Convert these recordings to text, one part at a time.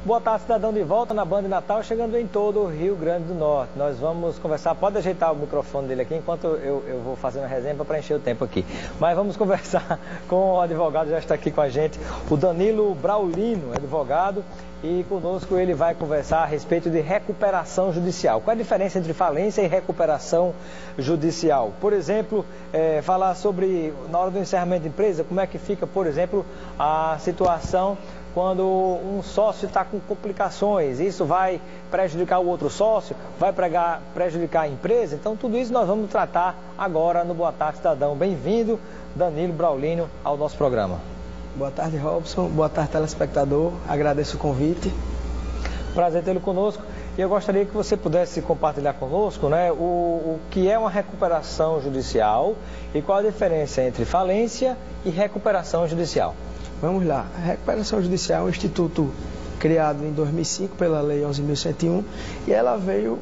Boa tarde, cidadão, de volta na Band Natal, chegando em todo o Rio Grande do Norte. Nós vamos conversar, pode ajeitar o microfone dele aqui, enquanto eu vou fazendo a resenha para preencher o tempo aqui. Mas vamos conversar com o advogado, já está aqui com a gente, o Danilo Braulino, advogado, e conosco ele vai conversar a respeito de recuperação judicial. Qual é a diferença entre falência e recuperação judicial? Por exemplo, falar sobre, na hora do encerramento da empresa, como é que fica, por exemplo, a situação quando um sócio está com complicações, isso vai prejudicar o outro sócio, vai prejudicar a empresa. Então tudo isso nós vamos tratar agora no Boa Tarde, Cidadão. Bem-vindo, Danilo Braulino, ao nosso programa. Boa tarde, Robson. Boa tarde, telespectador. Agradeço o convite. Prazer tê-lo conosco. E eu gostaria que você pudesse compartilhar conosco, né, o que é uma recuperação judicial e qual a diferença entre falência e recuperação judicial. Vamos lá. A recuperação judicial é um instituto criado em 2005 pela Lei 11.101 e ela veio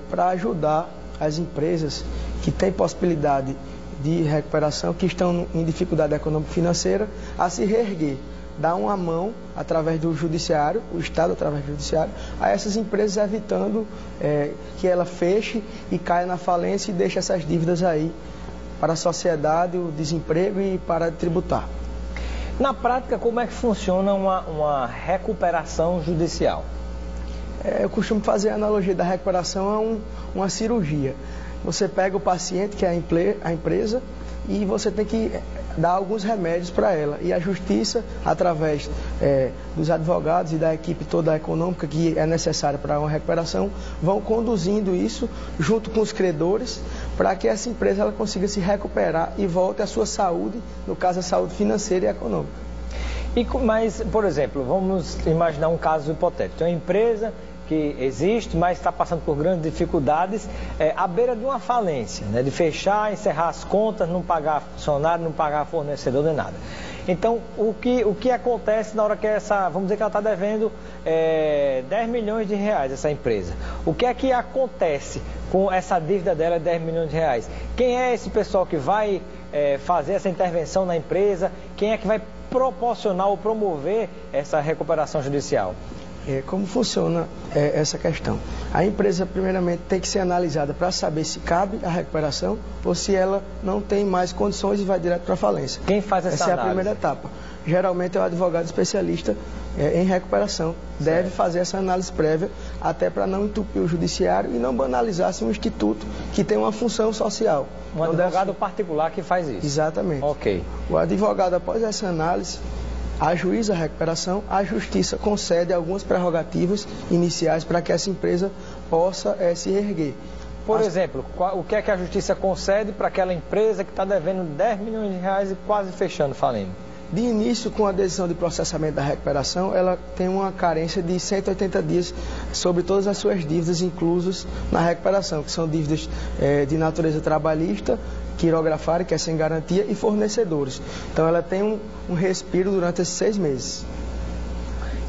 para ajudar as empresas que têm possibilidade de recuperação, que estão em dificuldade econômico-financeira, a se reerguer, dar uma mão através do judiciário, o Estado através do judiciário, a essas empresas, evitando que ela feche e caia na falência e deixe essas dívidas aí para a sociedade, o desemprego e para tributar. Na prática, como é que funciona uma recuperação judicial? Eu costumo fazer a analogia da recuperação a uma cirurgia. Você pega o paciente, que é a empresa, e você tem que dar alguns remédios para ela. E a justiça, através dos advogados e da equipe toda econômica que é necessária para uma recuperação, vão conduzindo isso junto com os credores para que essa empresa ela consiga se recuperar e volte à sua saúde, no caso a saúde financeira e econômica. Mas, por exemplo, vamos imaginar um caso hipotético. Tem uma empresa que existe, mas está passando por grandes dificuldades, à beira de uma falência, né, de fechar, encerrar as contas, não pagar funcionário, não pagar fornecedor, nem nada. Então, o que acontece na hora que vamos dizer que ela está devendo 10 milhões de reais, essa empresa. O que é que acontece com essa dívida dela de 10 milhões de reais? Quem é esse pessoal que vai fazer essa intervenção na empresa? Quem é que vai proporcionar ou promover essa recuperação judicial? Como funciona essa questão? A empresa, primeiramente, tem que ser analisada para saber se cabe a recuperação ou se ela não tem mais condições e vai direto para a falência. Quem faz essa análise? Essa é a primeira etapa. Geralmente é o advogado especialista em recuperação. Deve fazer essa análise prévia, até para não entupir o judiciário e não banalizar-se um instituto que tem uma função social. Um advogado particular que faz isso? Exatamente. Ok. O advogado, após essa análise, ajuiza a recuperação, a justiça concede algumas prerrogativas iniciais para que essa empresa possa se erguer. Por exemplo, o que é que a justiça concede para aquela empresa que está devendo 10 milhões de reais e quase fechando, falindo? De início, com a decisão de processamento da recuperação, ela tem uma carência de 180 dias sobre todas as suas dívidas inclusas na recuperação, que são dívidas de natureza trabalhista, quirografária, que é sem garantia, e fornecedores. Então ela tem um respiro durante esses 6 meses.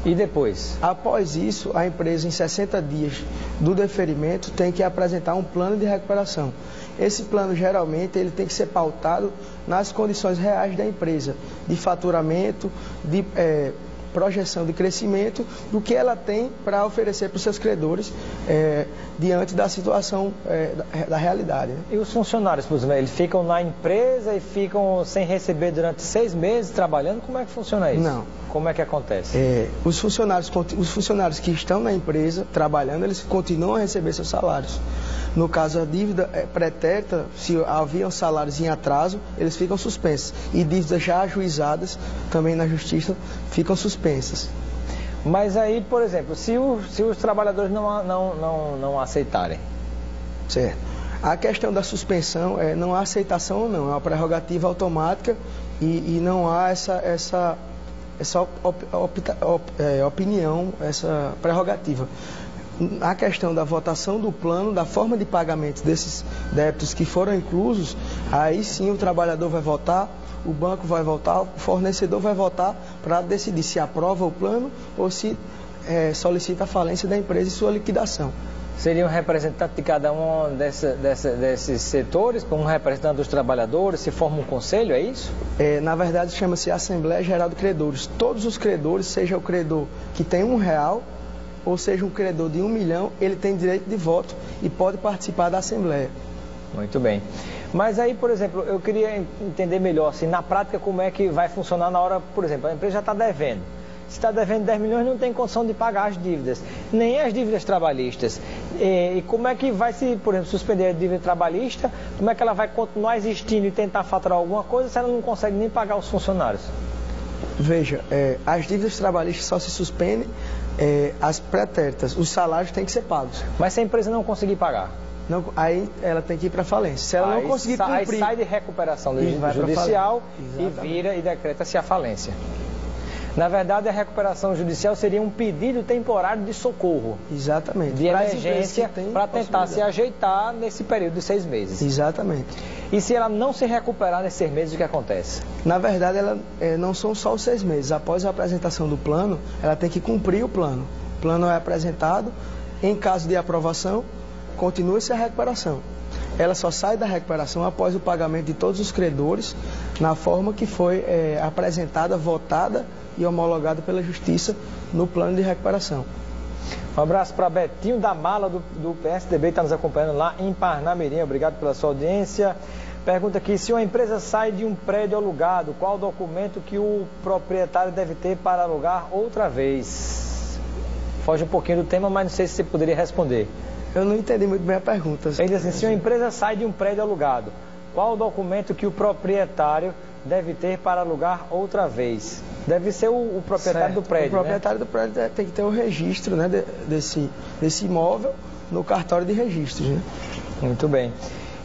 E depois? Após isso, a empresa, em 60 dias do deferimento, tem que apresentar um plano de recuperação. Esse plano, geralmente, ele tem que ser pautado nas condições reais da empresa, de faturamento, de projeção de crescimento, do que ela tem para oferecer para os seus credores diante da situação da realidade. Né? E os funcionários, por exemplo, eles ficam na empresa e ficam sem receber durante 6 meses trabalhando? Como é que funciona isso? Não. Como é que acontece? Os funcionários que estão na empresa trabalhando, eles continuam a receber seus salários. No caso, a dívida pretérita, se haviam salários em atraso, eles ficam suspensos. E dívidas já ajuizadas, também na justiça, ficam suspensas. Mas aí, por exemplo, se os trabalhadores não aceitarem? Certo. A questão da suspensão, não há aceitação ou não, é uma prerrogativa automática e não há essa opinião, essa prerrogativa. A questão da votação do plano, da forma de pagamento desses débitos que foram inclusos, aí sim o trabalhador vai votar, o banco vai votar, o fornecedor vai votar para decidir se aprova o plano ou se solicita a falência da empresa e sua liquidação. Seria um representante de cada um desses setores, um representante dos trabalhadores, se forma um conselho, é isso? Na verdade, chama-se Assembleia Geral de Credores. Todos os credores, seja o credor que tem R$1, ou seja um credor de 1 milhão, ele tem direito de voto e pode participar da Assembleia. Muito bem. Mas aí, por exemplo, eu queria entender melhor, assim, na prática, como é que vai funcionar na hora, por exemplo, a empresa já está devendo. Se está devendo 10 milhões, não tem condição de pagar as dívidas, nem as dívidas trabalhistas. E como é que vai se, por exemplo, suspender a dívida trabalhista, como é que ela vai continuar existindo e tentar faturar alguma coisa se ela não consegue nem pagar os funcionários? Veja, as dívidas trabalhistas só se suspendem as pretéritas, os salários têm que ser pagos. Mas se a empresa não conseguir pagar? Não, aí ela tem que ir para falência. Se ela não conseguir cumprir... Aí sai de recuperação do judicial e vira e decreta-se a falência. Na verdade, a recuperação judicial seria um pedido temporário de socorro. Exatamente. De emergência para tentar se ajeitar nesse período de 6 meses. Exatamente. E se ela não se recuperar nesses 6 meses, o que acontece? Na verdade, não são só os 6 meses. Após a apresentação do plano, ela tem que cumprir o plano. O plano é apresentado. Em caso de aprovação, continua-se a recuperação. Ela só sai da recuperação após o pagamento de todos os credores na forma que foi apresentada, votada e homologado pela Justiça no plano de recuperação. Um abraço para Betinho da Mala do PSDB, que está nos acompanhando lá em Parnamirim. Obrigado pela sua audiência. Pergunta aqui, se uma empresa sai de um prédio alugado, qual o documento que o proprietário deve ter para alugar outra vez? Foge um pouquinho do tema, mas não sei se você poderia responder. Eu não entendi muito bem a pergunta. Ele diz assim, se uma empresa sai de um prédio alugado, qual o documento que o proprietário deve ter para alugar outra vez? Deve ser o proprietário do prédio, o proprietário do prédio tem que ter o registro, né, desse imóvel no cartório de registros. Né? Muito bem.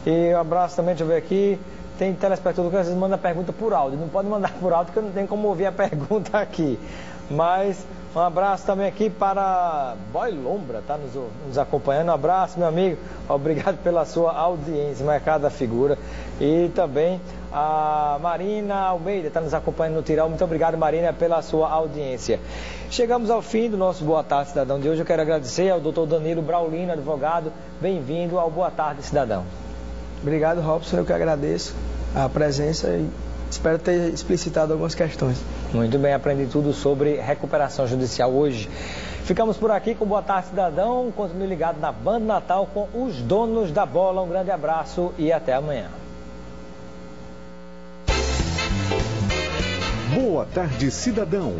E um abraço também, deixa eu ver aqui. Tem telespectador que às vezes manda pergunta por áudio. Não pode mandar por áudio porque eu não tenho como ouvir a pergunta aqui. Mas um abraço também aqui para Boy Lombra, está nos acompanhando. Um abraço, meu amigo. Obrigado pela sua audiência, marcada figura. E também a Marina Almeida está nos acompanhando no Tirão. Muito obrigado, Marina, pela sua audiência. Chegamos ao fim do nosso Boa Tarde, Cidadão de hoje. Eu quero agradecer ao Dr. Danilo Braulino, advogado. Bem-vindo ao Boa Tarde, Cidadão. Obrigado, Robson. Eu que agradeço a presença e espero ter explicitado algumas questões. Muito bem, aprendi tudo sobre recuperação judicial hoje. Ficamos por aqui com Boa Tarde, Cidadão. Continue ligado na Banda Natal com os donos da bola. Um grande abraço e até amanhã. Boa Tarde, Cidadão.